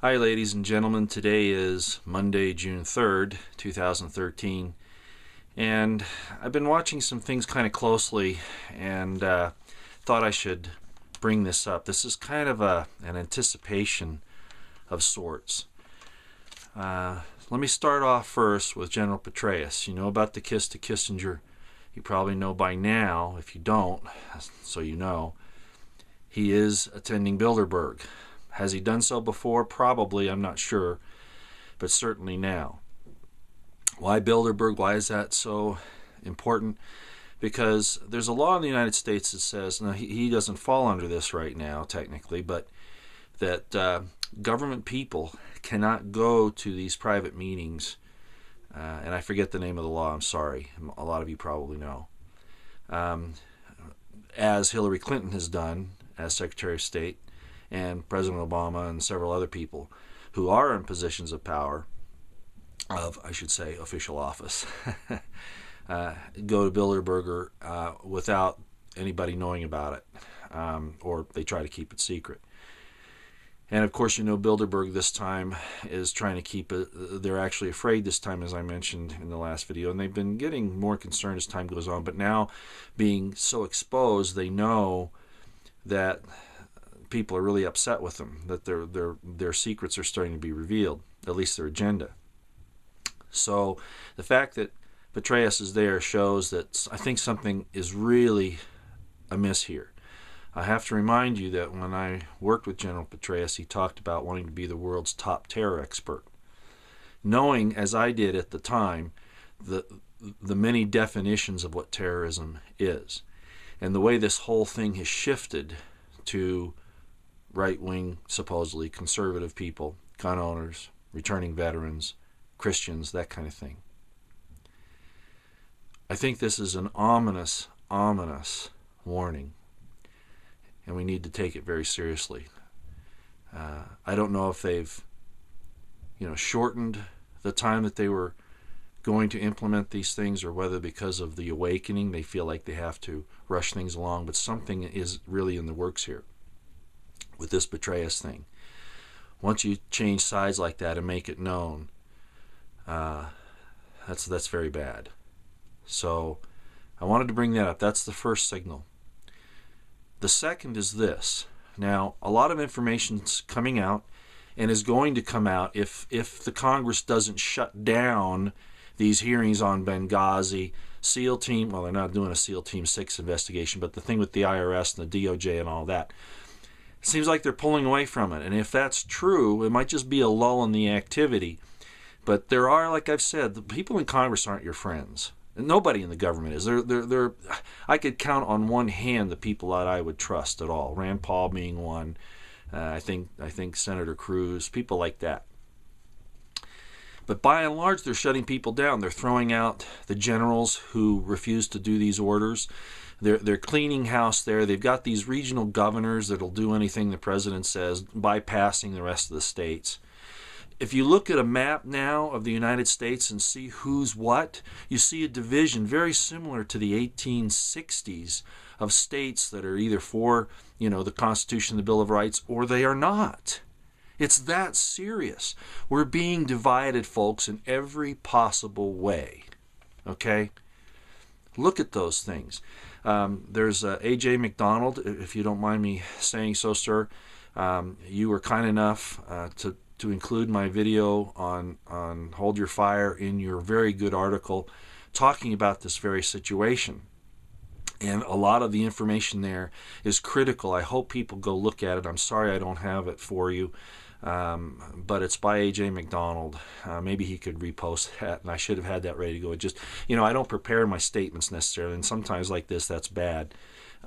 Hi ladies and gentlemen, today is Monday, June 3rd, 2013, and I've been watching some things kind of closely and thought I should bring this up. This is kind of an anticipation of sorts. Let me start off first with General Petraeus. You know about the kiss to Kissinger. You probably know by now. If you don't, so you know, he is attending Bilderberg. Has he done so before? Probably, I'm not sure, but certainly now. Why Bilderberg? Why is that so important? Because there's a law in the United States that says, now he doesn't fall under this right now technically, but that government people cannot go to these private meetings, and I forget the name of the law, I'm sorry, a lot of you probably know, as Hillary Clinton has done as Secretary of State, and President Obama and several other people who are in positions of power, of, I should say, official office, go to Bilderberg without anybody knowing about it, or they try to keep it secret. And of course, you know, Bilderberg this time is trying to keep it, they're actually afraid this time, as I mentioned in the last video, and they've been getting more concerned as time goes on, but now being so exposed, they know that people are really upset with them, that their secrets are starting to be revealed, at least their agenda. So the fact that Petraeus is there shows that I think something is really amiss here. I have to remind you that when I worked with General Petraeus, he talked about wanting to be the world's top terror expert. Knowing, as I did at the time, the many definitions of what terrorism is, and the way this whole thing has shifted to right-wing, supposedly conservative people, gun owners, returning veterans, Christians, that kind of thing. I think this is an ominous, ominous warning, and we need to take it very seriously. I don't know if they've, shortened the time that they were going to implement these things, or whether because of the awakening they feel like they have to rush things along, but something is really in the works here with this Petraeus thing. Once you change sides like that and make it known, that's very bad. So I wanted to bring that up. That's the first signal. The second is this. Now, a lot of information's coming out and is going to come out if the Congress doesn't shut down these hearings on Benghazi, SEAL Team, well, they're not doing a SEAL Team 6 investigation, but the thing with the IRS and the DOJ and all that. It seems like they're pulling away from it, and if that's true, it might just be a lull in the activity. But there are, like I've said, the people in Congress aren't your friends. And nobody in the government is. They're I could count on one hand the people that I would trust at all. Rand Paul being one. I think Senator Cruz, people like that. But by and large, they're shutting people down. They're throwing out the generals who refuse to do these orders. They're cleaning house there. They've got these regional governors that'll do anything the president says, bypassing the rest of the states. If you look at a map now of the United States and see who's what, you see a division very similar to the 1860s of states that are either for, the Constitution, the Bill of Rights, or they are not. It's that serious. We're being divided, folks, in every possible way. Okay? Look at those things. There's A.J. McDonald, if you don't mind me saying so, sir. You were kind enough to include my video on Hold Your Fire in your very good article talking about this very situation. And a lot of the information there is critical. I hope people go look at it. I'm sorry I don't have it for you. But it's by A.J. McDonald. Maybe he could repost that, and I should have had that ready to go. It just, I don't prepare my statements necessarily, and sometimes like this, that's bad.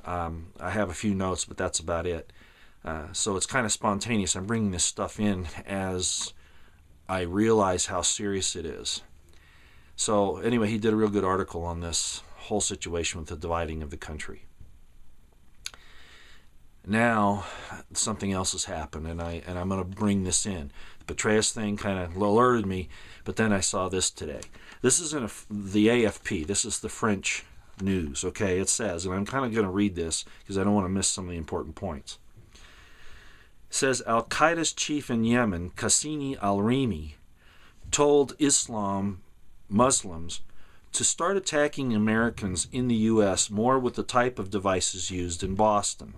I have a few notes, but that's about it. So it's kind of spontaneous. I'm bringing this stuff in as I realize how serious it is. So anyway, he did a real good article on this whole situation with the dividing of the country. Now, something else has happened, and I'm going to bring this in. The Petraeus thing kind of alerted me, but then I saw this today. This is in the AFP. This is the French news, okay? It says, and I'm kind of going to read this because I don't want to miss some of the important points. says Al-Qaeda's chief in Yemen, Qassini al-Rimi, told Muslims to start attacking Americans in the U.S. more with the type of devices used in Boston.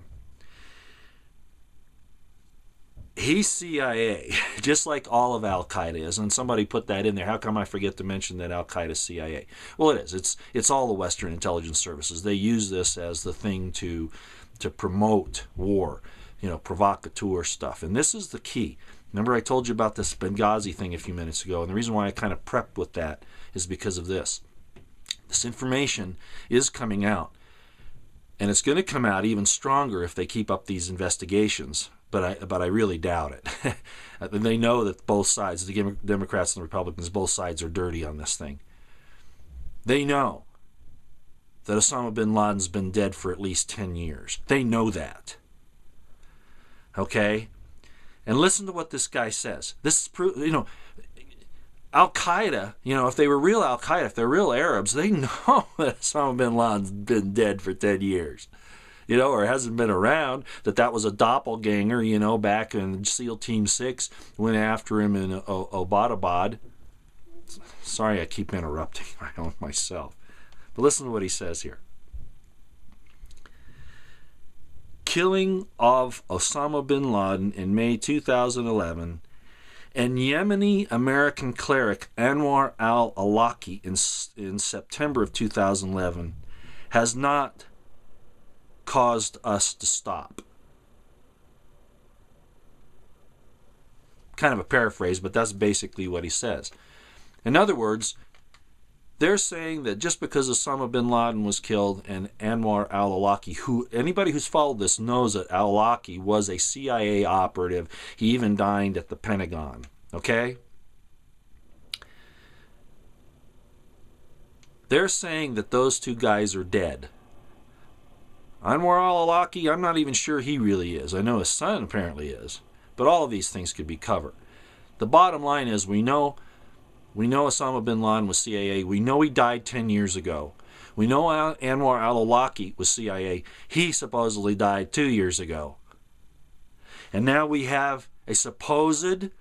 He's CIA, just like all of Al-Qaeda is. And somebody put that in there. How come I forget to mention that Al-Qaeda is CIA? Well, it is. It's all the Western intelligence services. They use this as the thing to promote war, provocateur stuff. And this is the key. Remember I told you about this Benghazi thing a few minutes ago, and the reason why I kind of prepped with that is because of this. This information is coming out, and it's going to come out even stronger if they keep up these investigations, but I really doubt it. They know that both sides, the Democrats and the Republicans, both sides are dirty on this thing. They know that Osama bin Laden's been dead for at least 10 years. They know that. Okay? And listen to what this guy says. This is Al-Qaeda, if they were real Al-Qaeda, if they're real Arabs, they know that Osama bin Laden's been dead for 10 years. Or hasn't been around, that was a doppelganger, back in SEAL Team 6, went after him in Abbottabad. Sorry I keep interrupting myself. But listen to what he says here. Killing of Osama bin Laden in May 2011 and Yemeni American cleric Anwar al-Awlaki in September of 2011 has not caused us to stop. Kind of a paraphrase, but that's basically what he says. In other words, they're saying that just because Osama bin Laden was killed and Anwar al-Awlaki, who anybody who's followed this knows that al-Awlaki was a CIA operative. He even dined at the Pentagon. Okay? They're saying that those two guys are dead. Anwar al-Awlaki, I'm not even sure he really is. I know his son apparently is. But all of these things could be covered. The bottom line is we know Osama bin Laden was CIA. We know he died 10 years ago. We know Anwar al-Awlaki was CIA. He supposedly died 2 years ago. And now we have a supposed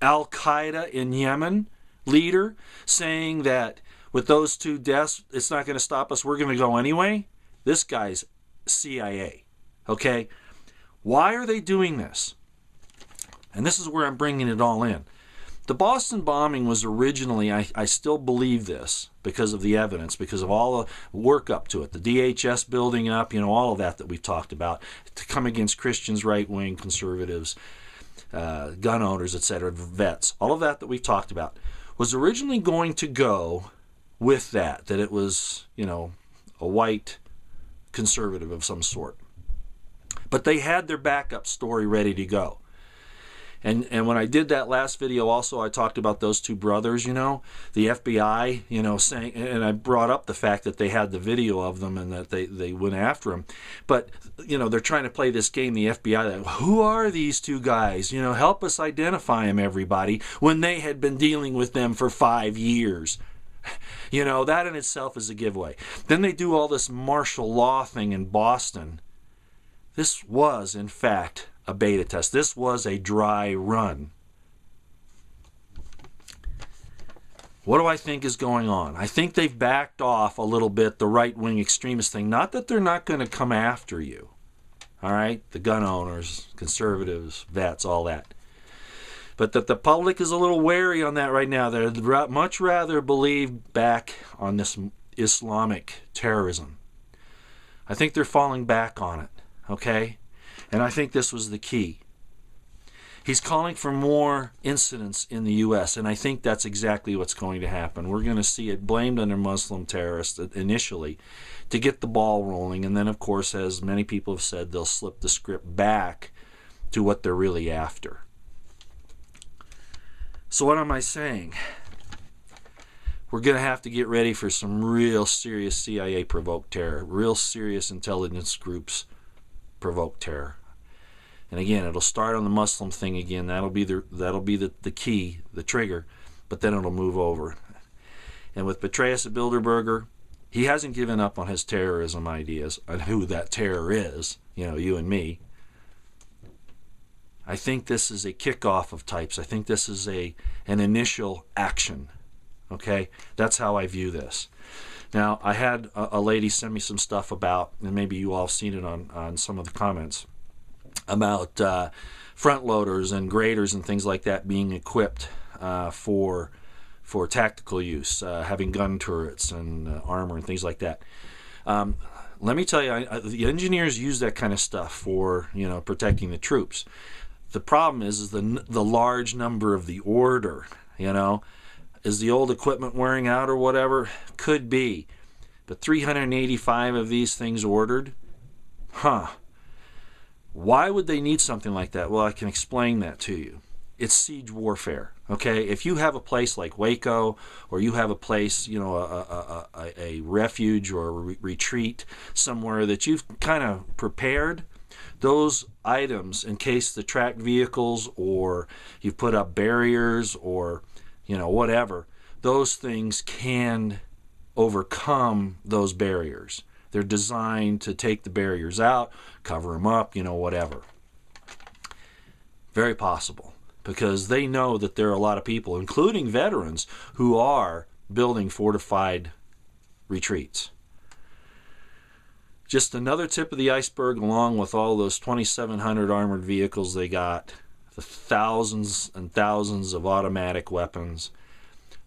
Al-Qaeda in Yemen leader saying that with those two deaths, it's not going to stop us. We're going to go anyway. This guy's CIA. Okay? Why are they doing this? And this is where I'm bringing it all in. The Boston bombing was originally, I still believe this because of the evidence, because of all the work up to it, the DHS building up, all of that we've talked about, to come against Christians, right-wing, conservatives, gun owners, etc., vets, all of that we've talked about, was originally going to go with that it was, a white conservative of some sort. But they had their backup story ready to go. And when I did that last video also, I talked about those two brothers, the FBI, saying, and I brought up the fact that they had the video of them and that they went after him. But, they're trying to play this game, the FBI, who are these two guys? Help us identify them, everybody, when they had been dealing with them for 5 years. That in itself is a giveaway. Then they do all this martial law thing in Boston. This was, in fact, a beta test. This was a dry run. What do I think is going on? I think they've backed off a little bit, the right-wing extremist thing. Not that they're not going to come after you. All right? The gun owners, conservatives, vets, all that. But that the public is a little wary on that right now. They'd much rather believe back on this Islamic terrorism. I think they're falling back on it. Okay? And I think this was the key. He's calling for more incidents in the U.S., and I think that's exactly what's going to happen. We're going to see it blamed under Muslim terrorists initially to get the ball rolling, and then, of course, as many people have said, they'll slip the script back to what they're really after. So what am I saying? We're going to have to get ready for some real serious CIA-provoked terror, real serious intelligence groups provoked terror. And again, it'll start on the Muslim thing again. That'll be the key, the trigger, but then it'll move over. And with Petraeus at Bilderberg, he hasn't given up on his terrorism ideas, on who that terror is, you and me. I think this is a kickoff of types. I think this is an initial action. Okay? That's how I view this. Now, I had a lady send me some stuff about, and maybe you all have seen it on some of the comments, about front loaders and graders and things like that being equipped for tactical use, having gun turrets and armor and things like that. Let me tell you, the engineers use that kind of stuff for protecting the troops. The problem is the large number of the order. Is the old equipment wearing out or whatever? Could be. But 385 of these things ordered? Why would they need something like that? Well, I can explain that to you. It's siege warfare, okay? If you have a place like Waco, or you have a place, a refuge or a retreat somewhere that you've kind of prepared, those items, in case the tracked vehicles, or you've put up barriers, or whatever, those things can overcome those barriers. They're designed to take the barriers out, cover them up, whatever. Very possible, because they know that there are a lot of people, including veterans, who are building fortified retreats. Just another tip of the iceberg, along with all those 2,700 armored vehicles they got, the thousands and thousands of automatic weapons,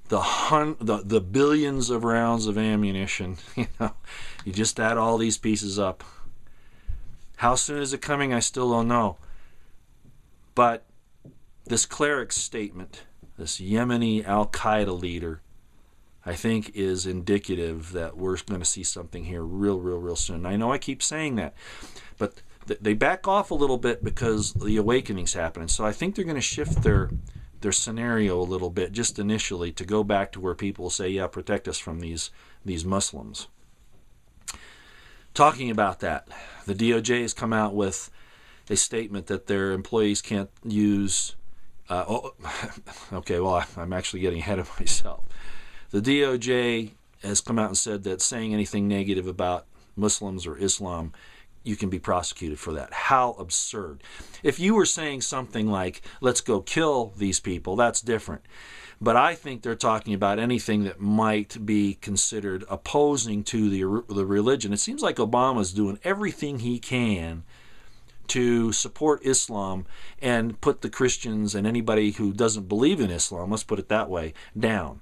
the billions of rounds of ammunition. You just add all these pieces up. How soon is it coming? I still don't know. But this cleric's statement, this Yemini al-Qaeda leader, I think is indicative that we're going to see something here real soon. I know I keep saying that, but they back off a little bit because the awakening's happening. So I think they're going to shift their scenario a little bit, just initially, to go back to where people say, yeah, protect us from these Muslims. Talking about that, the DOJ has come out with a statement that their employees can't use... okay, well, I'm actually getting ahead of myself. The DOJ has come out and said that saying anything negative about Muslims or Islam, you can be prosecuted for that. How absurd. If you were saying something like, let's go kill these people, that's different. But I think they're talking about anything that might be considered opposing to the religion. It seems like Obama's doing everything he can to support Islam and put the Christians and anybody who doesn't believe in Islam, let's put it that way, down.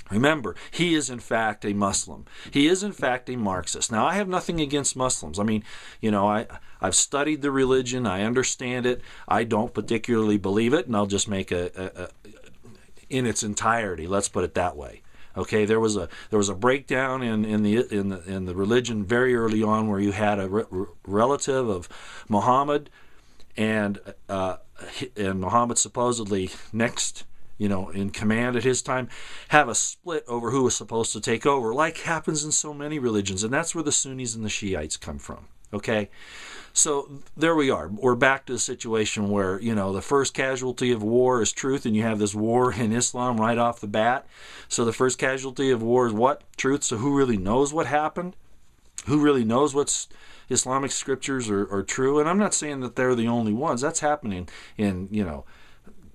Remember, he is in fact a Muslim. He is in fact a Marxist. Now, I have nothing against Muslims. I mean, I've studied the religion. I understand it. I don't particularly believe it, and I'll just make in its entirety. Let's put it that way. Okay, there was a breakdown in the religion very early on, where you had a relative of Muhammad, and Muhammad supposedly next, in command at his time, have a split over who was supposed to take over, like happens in so many religions, and that's where the Sunnis and the Shiites come from. Okay, so there we are. We're back to the situation where, the first casualty of war is truth, and you have this war in Islam right off the bat. So the first casualty of war is what? Truth. So who really knows what happened? Who really knows what's Islamic scriptures are true? And I'm not saying that they're the only ones. That's happening in,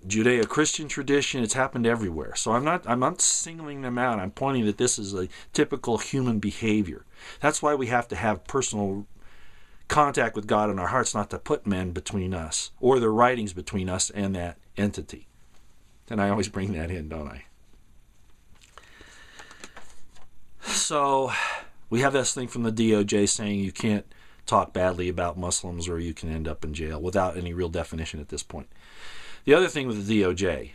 Judeo-Christian tradition. It's happened everywhere. So I'm not singling them out. I'm pointing that this is a typical human behavior. That's why we have to have personal contact with God in our hearts, not to put men between us or their writings between us and that entity. And I always bring that in, don't I? So we have this thing from the DOJ saying you can't talk badly about Muslims or you can end up in jail, without any real definition at this point. The other thing with the DOJ,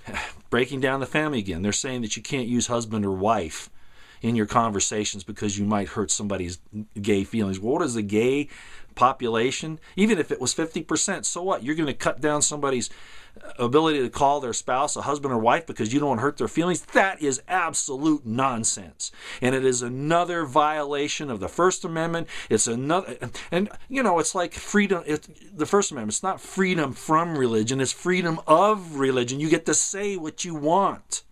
breaking down the family again, they're saying that you can't use husband or wife in your conversations because you might hurt somebody's gay feelings. Well, what is the gay population? Even if it was 50%, so what? You're going to cut down somebody's ability to call their spouse a husband or wife because you don't want to hurt their feelings? That is absolute nonsense. And it is another violation of the First Amendment. It's another, and it's like freedom. The First Amendment, it's not freedom from religion, it's freedom of religion. You get to say what you want.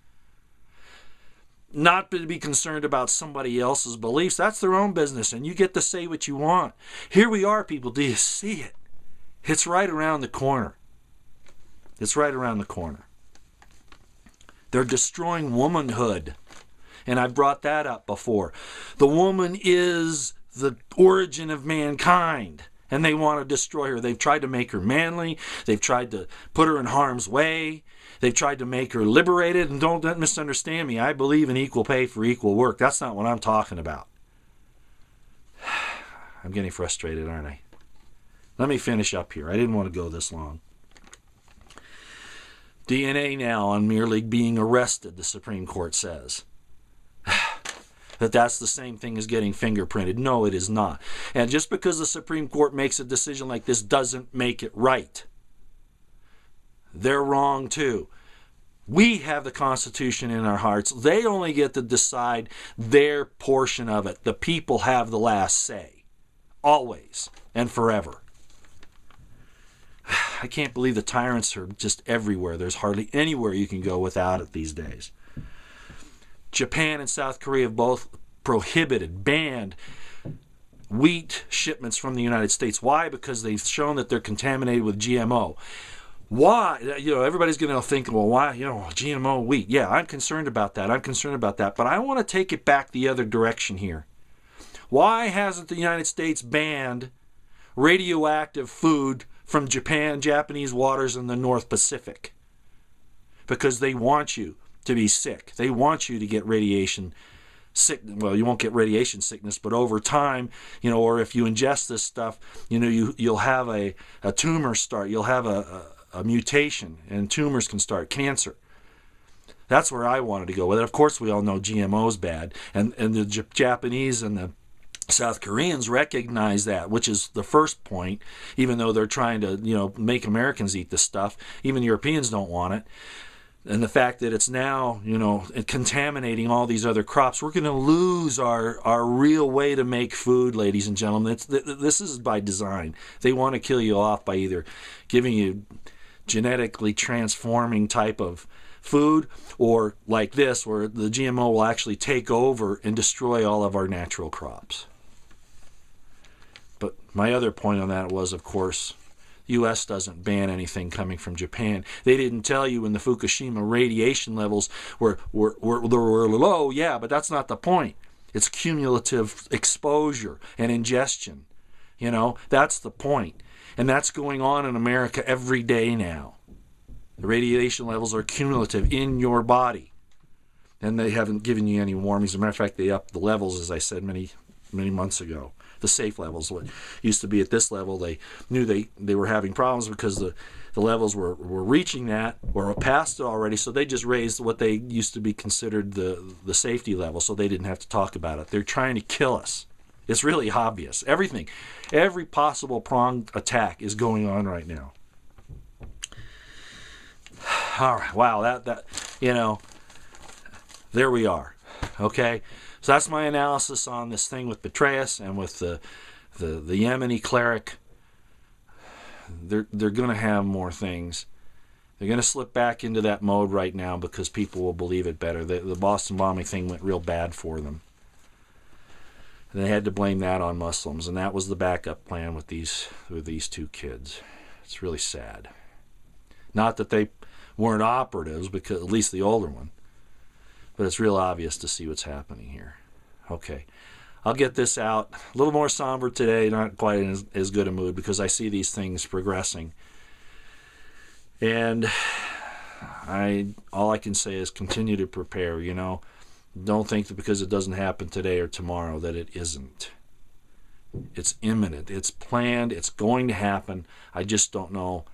Not to be concerned about somebody else's beliefs. That's their own business, and you get to say what you want. Here we are, people. Do you see it? It's right around the corner. It's right around the corner. They're destroying womanhood. And I've brought that up before. The woman is the origin of mankind. And they want to destroy her. They've tried to make her manly. They've tried to put her in harm's way. They've tried to make her liberated. And don't misunderstand me. I believe in equal pay for equal work. That's not what I'm talking about. I'm getting frustrated, aren't I? Let me finish up here. I didn't want to go this long. DNA now on merely being arrested, the Supreme Court says. That's the same thing as getting fingerprinted. No, it is not. And just because the Supreme Court makes a decision like this doesn't make it right. They're wrong too. We have the Constitution in our hearts. They only get to decide their portion of it. The people have the last say. Always and forever. I can't believe the tyrants are just everywhere. There's hardly anywhere you can go without it these days. Japan and South Korea have both banned wheat shipments from the United States. Why? Because they've shown that they're contaminated with GMO. Why? Everybody's going to think, well, why? GMO wheat. Yeah, I'm concerned about that. But I want to take it back the other direction here. Why hasn't the United States banned radioactive food from Japanese waters in the North Pacific? Because they want you to be sick. They want you to get radiation sick. Well, you won't get radiation sickness, but over time, or if you ingest this stuff, you'll have a tumor start. You'll have a mutation, and tumors can start cancer. That's where I wanted to go with it. Of course, we all know GMO is bad, and the Japanese and the South Koreans recognize that, which is the first point. Even though they're trying to, make Americans eat this stuff, even Europeans don't want it. And the fact that it's now, contaminating all these other crops, we're going to lose our real way to make food, ladies and gentlemen. This is by design. They want to kill you off by either giving you genetically transforming type of food, or like this, where the GMO will actually take over and destroy all of our natural crops. But my other point on that was, of course, the U.S. doesn't ban anything coming from Japan. They didn't tell you when the Fukushima radiation levels were low. Yeah, but that's not the point. It's cumulative exposure and ingestion. That's the point. And that's going on in America every day now. The radiation levels are cumulative in your body. And they haven't given you any warnings. As a matter of fact, they upped the levels, as I said many months ago. The safe levels, what used to be at this level, they knew they were having problems because the levels were reaching that or past it already, so they just raised what they used to be considered the safety level, so they didn't have to talk about it. They're trying to kill us. It's really obvious. Every possible pronged attack is going on right now. All right, wow, that there we are. Okay. So that's my analysis on this thing with Petraeus and with the Yemini cleric. They're going to have more things. They're going to slip back into that mode right now because people will believe it better. The Boston bombing thing went real bad for them. And they had to blame that on Muslims, and that was the backup plan with these two kids. It's really sad. Not that they weren't operatives, because at least the older one. But it's real obvious to see what's happening here. Okay. I'll get this out. A little more somber today, not quite in as good a mood, because I see these things progressing. And all I can say is continue to prepare, Don't think that because it doesn't happen today or tomorrow that it isn't. It's imminent. It's planned. It's going to happen. I just don't know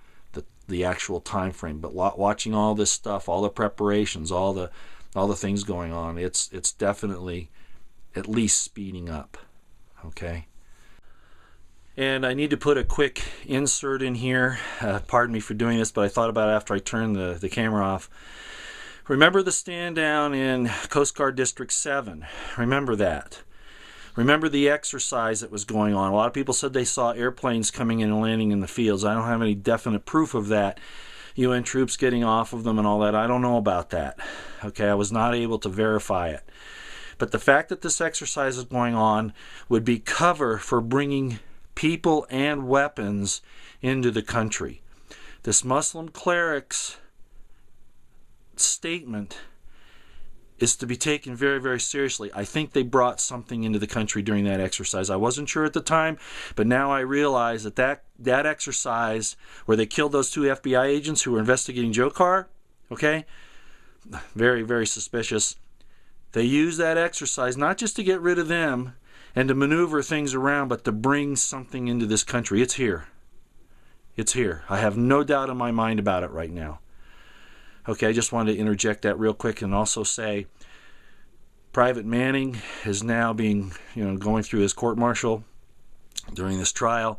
the actual time frame. But watching all this stuff, all the preparations, all the things going on, it's definitely at least speeding up. Okay? And I need to put a quick insert in here. Pardon me for doing this, but I thought about it after I turned the camera off. Remember the stand down in Coast Guard District 7. Remember that. Remember the exercise that was going on. A lot of people said they saw airplanes coming in and landing in the fields. I don't have any definite proof of that. UN troops getting off of them and all that. I don't know about that. Okay, I was not able to verify it. But the fact that this exercise is going on would be cover for bringing people and weapons into the country. this Muslim cleric's statement is to be taken very, very seriously. I think they brought something into the country during that exercise. I wasn't sure at the time, but now I realize that exercise where they killed those 2 FBI agents who were investigating Joe Carr, okay, very, very suspicious. They used that exercise not just to get rid of them and to maneuver things around, but to bring something into this country. It's here. It's here. I have no doubt in my mind about it right now. Okay, I just wanted to interject that real quick and also say Private Manning is now going through his court-martial during this trial,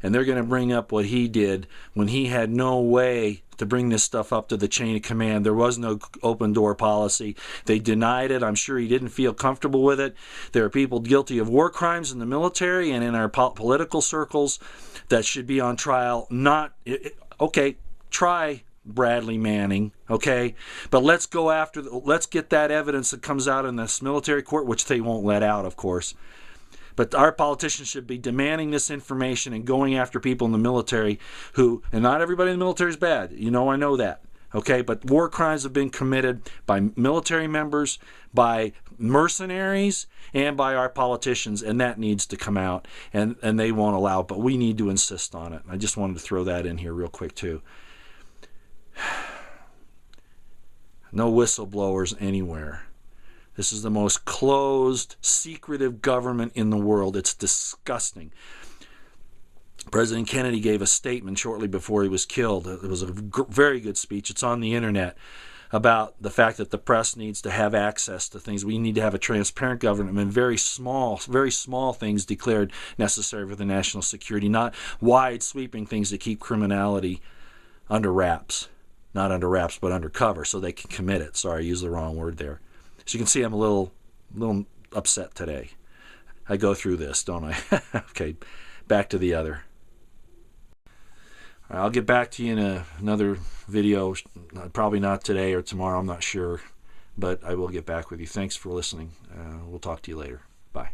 and they're going to bring up what he did when he had no way to bring this stuff up to the chain of command. There was no open door policy. They denied it. I'm sure he didn't feel comfortable with it. There are people guilty of war crimes in the military and in our political circles that should be on trial. Okay, try Bradley Manning, okay? But let's get that evidence that comes out in this military court, which they won't let out, of course. But our politicians should be demanding this information and going after people in the military and not everybody in the military is bad. I know that, okay? But war crimes have been committed by military members, by mercenaries, and by our politicians, and that needs to come out, and they won't allow it, but we need to insist on it. I just wanted to throw that in here real quick, too. No whistleblowers anywhere. This is the most closed, secretive government in the world. It's disgusting. President Kennedy gave a statement shortly before he was killed. It was a very good speech. It's on the internet about the fact that the press needs to have access to things. We need to have a transparent government, and very small things declared necessary for the national security, not wide sweeping things that keep criminality under wraps. Not under wraps, but under cover, so they can commit it. Sorry, I used the wrong word there. So you can see I'm a little upset today. I go through this, don't I? Okay, back to the other. I'll get back to you in another video, probably not today or tomorrow, I'm not sure, but I will get back with you. Thanks for listening. We'll talk to you later. Bye.